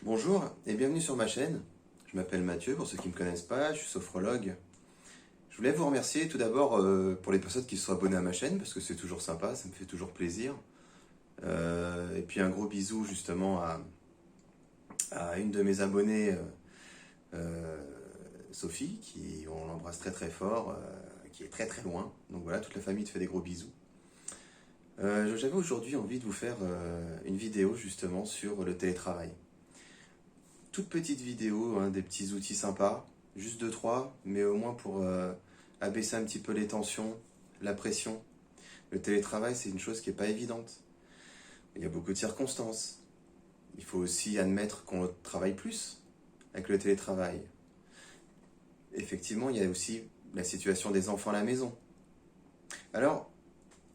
Bonjour et bienvenue sur ma chaîne. Je m'appelle Mathieu, pour ceux qui ne me connaissent pas, je suis sophrologue. Je voulais vous remercier tout d'abord pour les personnes qui se sont abonnées à ma chaîne, parce que c'est toujours sympa, ça me fait toujours plaisir. Et puis un gros bisou justement à une de mes abonnées, euh, Sophie, qui on l'embrasse très très fort, qui est très très loin. Donc voilà, toute la famille te fait des gros bisous. J'avais aujourd'hui envie de vous faire une vidéo justement sur le télétravail. Toute petite vidéo, hein, des petits outils sympas, juste deux trois, mais au moins pour abaisser un petit peu les tensions, la pression. Le télétravail, c'est une chose qui n'est pas évidente. Il y a beaucoup de circonstances. Il faut aussi admettre qu'on travaille plus avec le télétravail. Effectivement, il y a aussi la situation des enfants à la maison. Alors,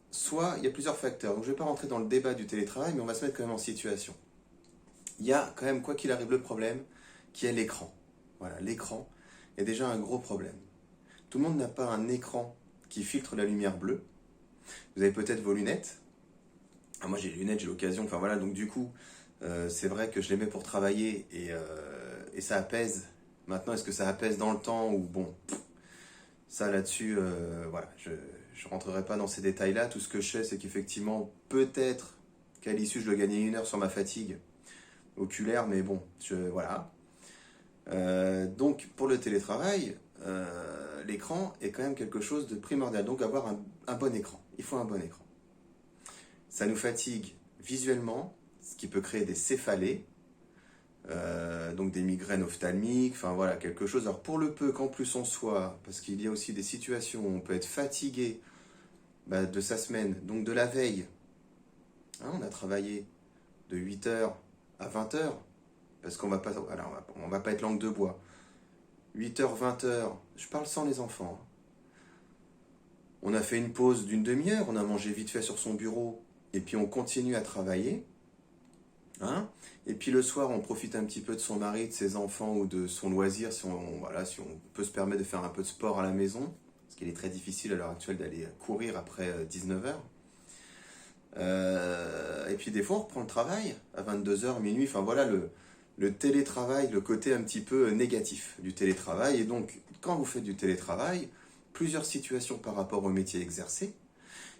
soit il y a plusieurs facteurs. Donc je ne vais pas rentrer dans le débat du télétravail, mais on va se mettre quand même en situation. Il y a quand même, quoi qu'il arrive, le problème qui est l'écran. Voilà, l'écran est déjà un gros problème. Tout le monde n'a pas un écran qui filtre la lumière bleue. Vous avez peut-être vos lunettes. Ah, moi j'ai les lunettes, j'ai l'occasion, enfin voilà, donc du coup, c'est vrai que je les mets pour travailler et ça apaise. Maintenant, est-ce que ça apaise dans le temps ou bon, ça là-dessus, voilà, je ne rentrerai pas dans ces détails-là. Tout ce que je sais, c'est qu'effectivement, peut-être qu'à l'issue, je dois gagner 1 heure sur ma fatigue oculaire, mais bon, voilà. Donc pour le télétravail, l'écran est quand même quelque chose de primordial. Donc avoir un bon écran. Il faut un bon écran. Ça nous fatigue visuellement, ce qui peut créer des céphalées, donc des migraines ophtalmiques, enfin voilà, quelque chose. Alors pour le peu qu'en plus on soit, parce qu'il y a aussi des situations où on peut être fatigué de sa semaine, donc de la veille. Hein, on a travaillé de 8 heures à 20 heures, parce qu'on va pas, alors on va pas être langue de bois. 8 heures, 20 heures, je parle sans les enfants. On a fait une pause d'une demi-heure, on a mangé vite fait sur son bureau, et puis on continue à travailler. Hein, et puis le soir, on profite un petit peu de son mari, de ses enfants ou de son loisir, si on peut se permettre de faire un peu de sport à la maison, parce qu'il est très difficile à l'heure actuelle d'aller courir après 19 heures. Et puis des fois, on reprend le travail à 22 heures, minuit, enfin voilà le télétravail, le côté un petit peu négatif du télétravail. Et donc, quand vous faites du télétravail, plusieurs situations par rapport au métier exercé,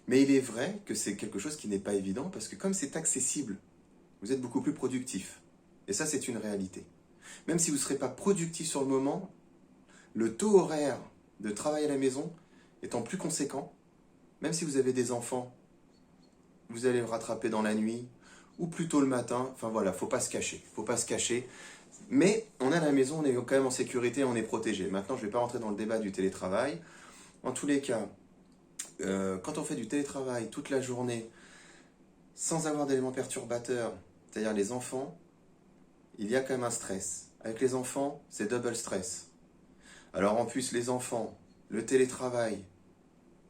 mais il est vrai que c'est quelque chose qui n'est pas évident, parce que comme c'est accessible, vous êtes beaucoup plus productif. Et ça, c'est une réalité. Même si vous ne serez pas productif sur le moment, le taux horaire de travail à la maison étant plus conséquent, même si vous avez des enfants, vous allez le rattraper dans la nuit, ou plutôt le matin, enfin voilà, faut pas se cacher, faut pas se cacher. Mais on est à la maison, on est quand même en sécurité, on est protégé. Maintenant, je ne vais pas rentrer dans le débat du télétravail. En tous les cas, quand on fait du télétravail toute la journée, sans avoir d'éléments perturbateurs, c'est-à-dire les enfants, il y a quand même un stress. Avec les enfants, c'est double stress. Alors en plus, les enfants, le télétravail,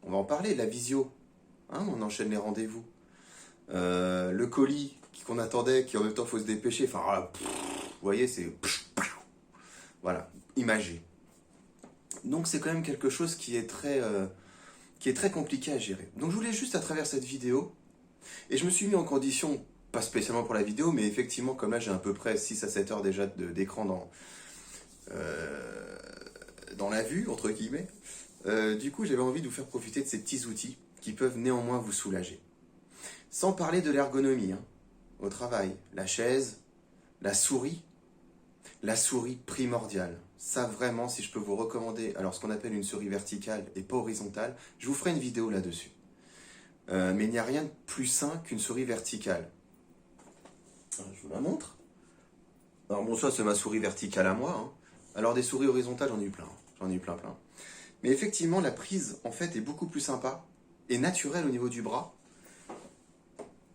on va en parler, la visio, hein, on enchaîne les rendez-vous. Le colis qu'on attendait, qui en même temps faut se dépêcher, enfin, vous voyez, c'est... Voilà, imagé. Donc c'est quand même quelque chose qui est très compliqué à gérer. Donc je voulais juste à travers cette vidéo, et je me suis mis en condition, pas spécialement pour la vidéo, mais effectivement comme là j'ai à peu près 6 à 7 heures déjà d'écran dans la vue, entre guillemets, du coup j'avais envie de vous faire profiter de ces petits outils qui peuvent néanmoins vous soulager. Sans parler de l'ergonomie, hein, au travail, la chaise, la souris primordiale. Ça vraiment, si je peux vous recommander, alors ce qu'on appelle une souris verticale et pas horizontale, je vous ferai une vidéo là-dessus. Mais il n'y a rien de plus sain qu'une souris verticale. Je vous la montre. Alors bon, ça c'est ma souris verticale à moi. Hein. Alors des souris horizontales, j'en ai eu plein. J'en ai eu plein. Mais effectivement, la prise, en fait, est beaucoup plus sympa et naturelle au niveau du bras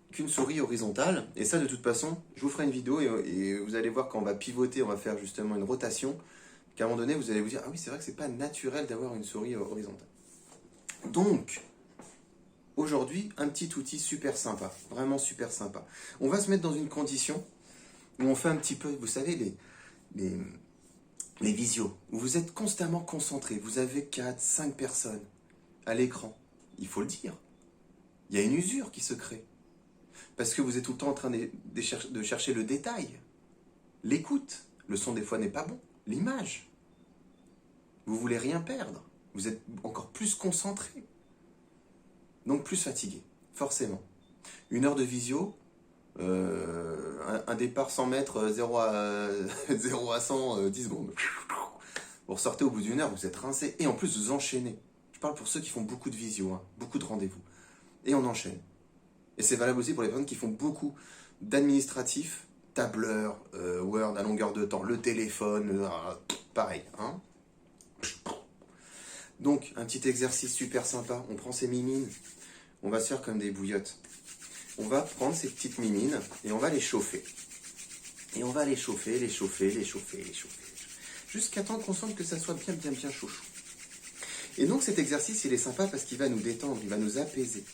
qu'une souris horizontale. Et ça, de toute façon, je vous ferai une vidéo et vous allez voir quand on va pivoter, on va faire justement une rotation, qu'à un moment donné, vous allez vous dire, ah oui, c'est vrai que c'est pas naturel d'avoir une souris horizontale. Donc, aujourd'hui, un petit outil super sympa, vraiment super sympa. On va se mettre dans une condition où on fait un petit peu, vous savez, les visios, où vous êtes constamment concentré, vous avez 4, 5 personnes à l'écran. Il faut le dire, il y a une usure qui se crée. Parce que vous êtes tout le temps en train de chercher le détail, l'écoute. Le son des fois n'est pas bon. L'image. Vous voulez rien perdre. Vous êtes encore plus concentré. Donc plus fatigué, forcément. 1 heure de visio, un départ 100 mètres, 0 à 100, 10 secondes. Vous ressortez au bout d'1 heure, vous êtes rincé. Et en plus, vous enchaînez. Je parle pour ceux qui font beaucoup de visio, hein, beaucoup de rendez-vous. Et on enchaîne. Et c'est valable aussi pour les personnes qui font beaucoup d'administratifs, tableur, Word à longueur de temps, le téléphone, pareil. Hein. Donc, un petit exercice super sympa. On prend ces mimines, on va se faire comme des bouillottes. On va prendre ces petites mimines et on va les chauffer. Et on va les chauffer, les chauffer, les chauffer, les chauffer. Jusqu'à temps qu'on sente que ça soit bien, bien, bien chaud, chaud. Et donc cet exercice, il est sympa parce qu'il va nous détendre, il va nous apaiser.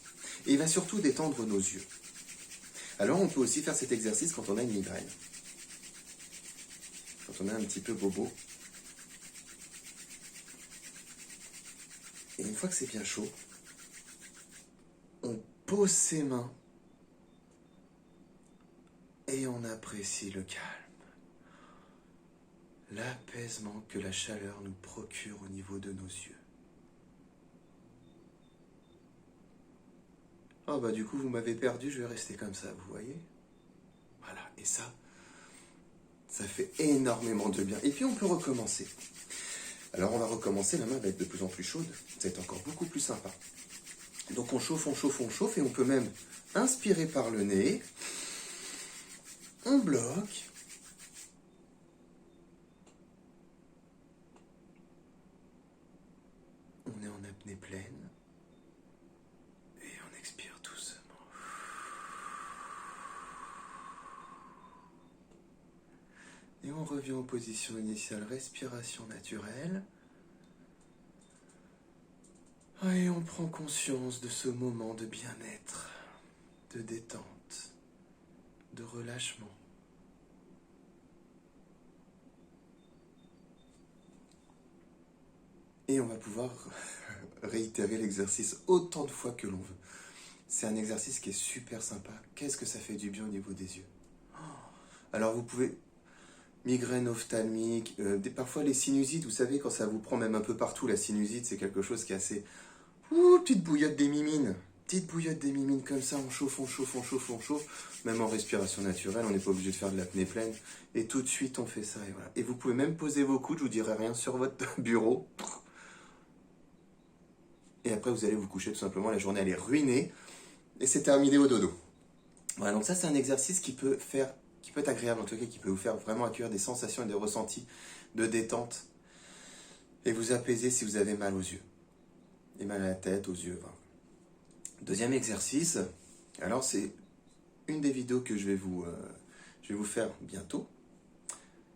Et il va surtout détendre nos yeux. Alors on peut aussi faire cet exercice quand on a une migraine. Quand on est un petit peu bobo. Et une fois que c'est bien chaud, on pose ses mains et on apprécie le calme. L'apaisement que la chaleur nous procure au niveau de nos yeux. Oh bah du coup vous m'avez perdu, je vais rester comme ça, vous voyez? Voilà, et ça fait énormément de bien. Et puis on peut recommencer. Alors on va recommencer, la main va être de plus en plus chaude, ça va être encore beaucoup plus sympa. Donc on chauffe, on chauffe, on chauffe, et on peut même inspirer par le nez, on bloque, on est en apnée pleine, et on expire doucement. Et on revient en position initiale, respiration naturelle. Et on prend conscience de ce moment de bien-être, de détente, de relâchement. Et on va pouvoir réitérer l'exercice autant de fois que l'on veut. C'est un exercice qui est super sympa. Qu'est-ce que ça fait du bien au niveau des yeux? Alors vous pouvez... Migraine ophtalmique, parfois les sinusites, vous savez, quand ça vous prend même un peu partout, la sinusite, c'est quelque chose qui est assez... petite bouillotte des mimines. Petite bouillotte des mimines comme ça, on chauffe, on chauffe, on chauffe, on chauffe. Même en respiration naturelle, on n'est pas obligé de faire de l'apnée pleine. Et tout de suite, on fait ça, et voilà. Et vous pouvez même poser vos coudes, je vous dirai rien, sur votre bureau. Et après, vous allez vous coucher tout simplement, la journée, elle est ruinée. Et c'est terminé au dodo. Voilà, donc ça, c'est un exercice qui peut être agréable, en tout cas, qui peut vous faire vraiment accueillir des sensations et des ressentis de détente. Et vous apaiser si vous avez mal aux yeux. Et mal à la tête, aux yeux. Voilà. Deuxième exercice, alors c'est une des vidéos que je vais vous faire bientôt.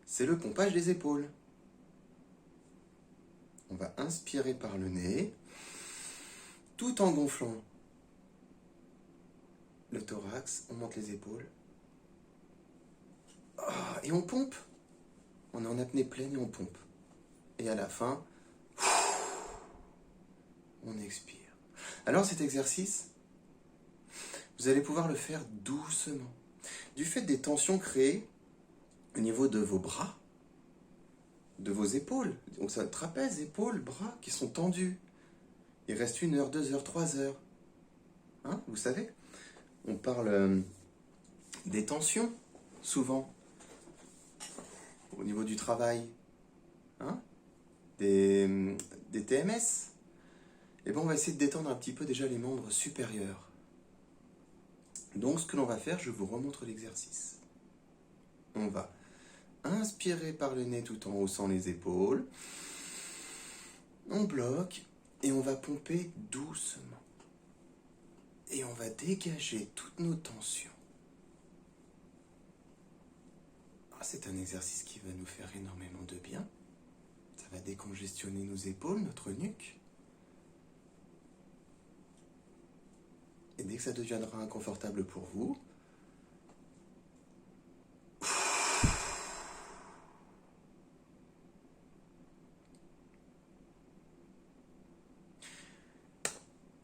C'est le pompage des épaules. On va inspirer par le nez, tout en gonflant le thorax, on monte les épaules. Et on pompe. On est en apnée pleine et on pompe. Et à la fin, on expire. Alors cet exercice, vous allez pouvoir le faire doucement. Du fait des tensions créées au niveau de vos bras, de vos épaules, donc ça trapèze, épaules, bras qui sont tendus. Il reste 1 heure, 2 heures, 3 heures. Hein, vous savez, on parle des tensions, souvent, au niveau du travail, hein, des TMS. Et bien on va essayer de détendre un petit peu déjà les membres supérieurs. Donc ce que l'on va faire, je vous remontre l'exercice. On va inspirer par le nez tout en haussant les épaules. On bloque et on va pomper doucement. Et on va dégager toutes nos tensions. C'est un exercice qui va nous faire énormément de bien. Ça va décongestionner nos épaules, notre nuque. Et dès que ça deviendra inconfortable pour vous,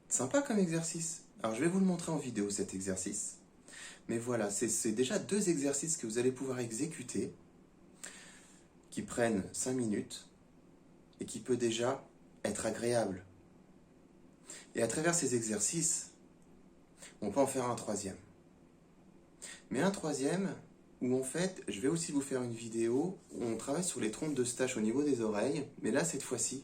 sympa comme exercice. Alors je vais vous le montrer en vidéo cet exercice. Mais voilà, c'est déjà 2 exercices que vous allez pouvoir exécuter qui prennent 5 minutes et qui peut déjà être agréable. Et à travers ces exercices, on peut en faire un troisième. Mais un troisième où en fait, je vais aussi vous faire une vidéo où on travaille sur les trompes d'Eustache au niveau des oreilles. Mais là, cette fois-ci,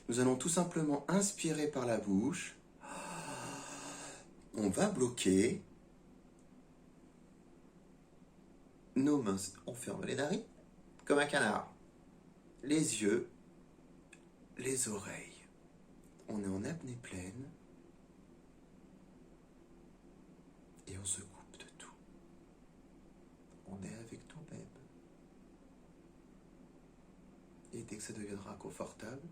nous allons tout simplement inspirer par la bouche. On va bloquer. Nos mains, on ferme les narines comme un canard. Les yeux, les oreilles. On est en apnée pleine. Et on se coupe de tout. On est avec nous-mêmes. Et dès que ça deviendra confortable,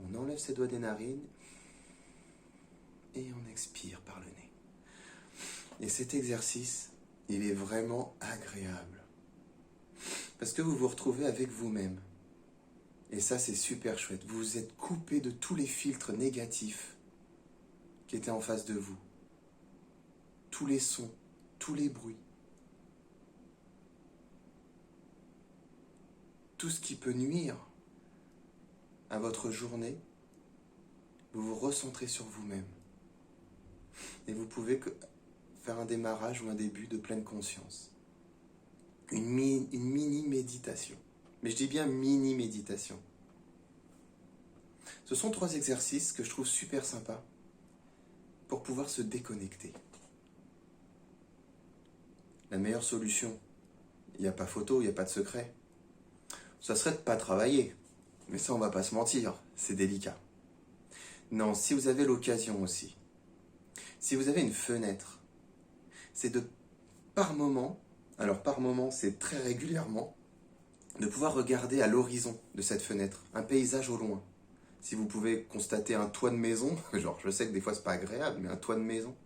on enlève ses doigts des narines et on expire par le nez. Et cet exercice, il est vraiment agréable. Parce que vous vous retrouvez avec vous-même. Et ça, c'est super chouette. Vous vous êtes coupé de tous les filtres négatifs qui étaient en face de vous. Tous les sons, tous les bruits. Tout ce qui peut nuire à votre journée, vous vous recentrez sur vous-même. Et vous pouvez faire un démarrage ou un début de pleine conscience. Une mini-méditation. Mais je dis bien mini-méditation. Ce sont 3 exercices que je trouve super sympas pour pouvoir se déconnecter. La meilleure solution, il n'y a pas photo, il n'y a pas de secret. Ça serait de ne pas travailler. Mais ça, on va pas se mentir, c'est délicat. Non, si vous avez l'occasion aussi, si vous avez une fenêtre, c'est de, par moment, alors par moment, c'est très régulièrement, de pouvoir regarder à l'horizon de cette fenêtre, un paysage au loin. Si vous pouvez constater un toit de maison, genre je sais que des fois c'est pas agréable, mais un toit de maison,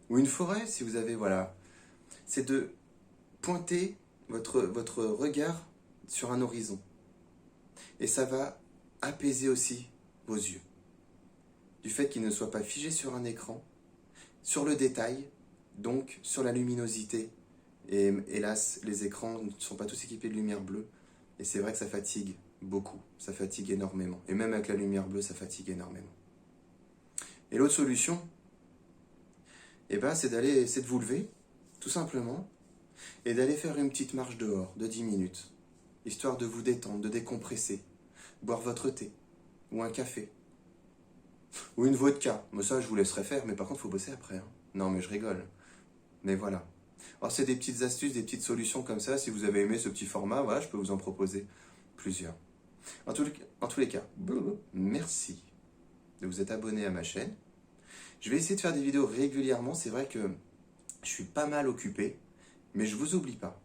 ou une forêt, si vous avez, voilà, c'est de pointer votre regard sur un horizon. Et ça va apaiser aussi vos yeux. Du fait qu'ils ne soient pas figés sur un écran, sur le détail, donc sur la luminosité. Et hélas, les écrans ne sont pas tous équipés de lumière bleue. Et c'est vrai que ça fatigue beaucoup, ça fatigue énormément. Et même avec la lumière bleue, ça fatigue énormément. Et l'autre solution, c'est de vous lever, tout simplement, et d'aller faire une petite marche dehors de 10 minutes, histoire de vous détendre, de décompresser, boire votre thé, ou un café, ou une vodka. Mais ça, je vous laisserai faire, mais par contre, il faut bosser après. Hein. Non, mais je rigole. Mais voilà. Alors, c'est des petites astuces, des petites solutions comme ça. Si vous avez aimé ce petit format, voilà, je peux vous en proposer plusieurs. En tous les cas, merci de vous être abonné à ma chaîne. Je vais essayer de faire des vidéos régulièrement. C'est vrai que je suis pas mal occupé, mais je vous oublie pas.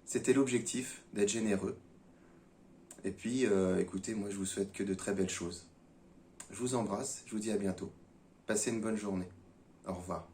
C'était l'objectif, d'être généreux. Et puis, écoutez, moi, je vous souhaite que de très belles choses. Je vous embrasse, je vous dis à bientôt. Passez une bonne journée. Au revoir.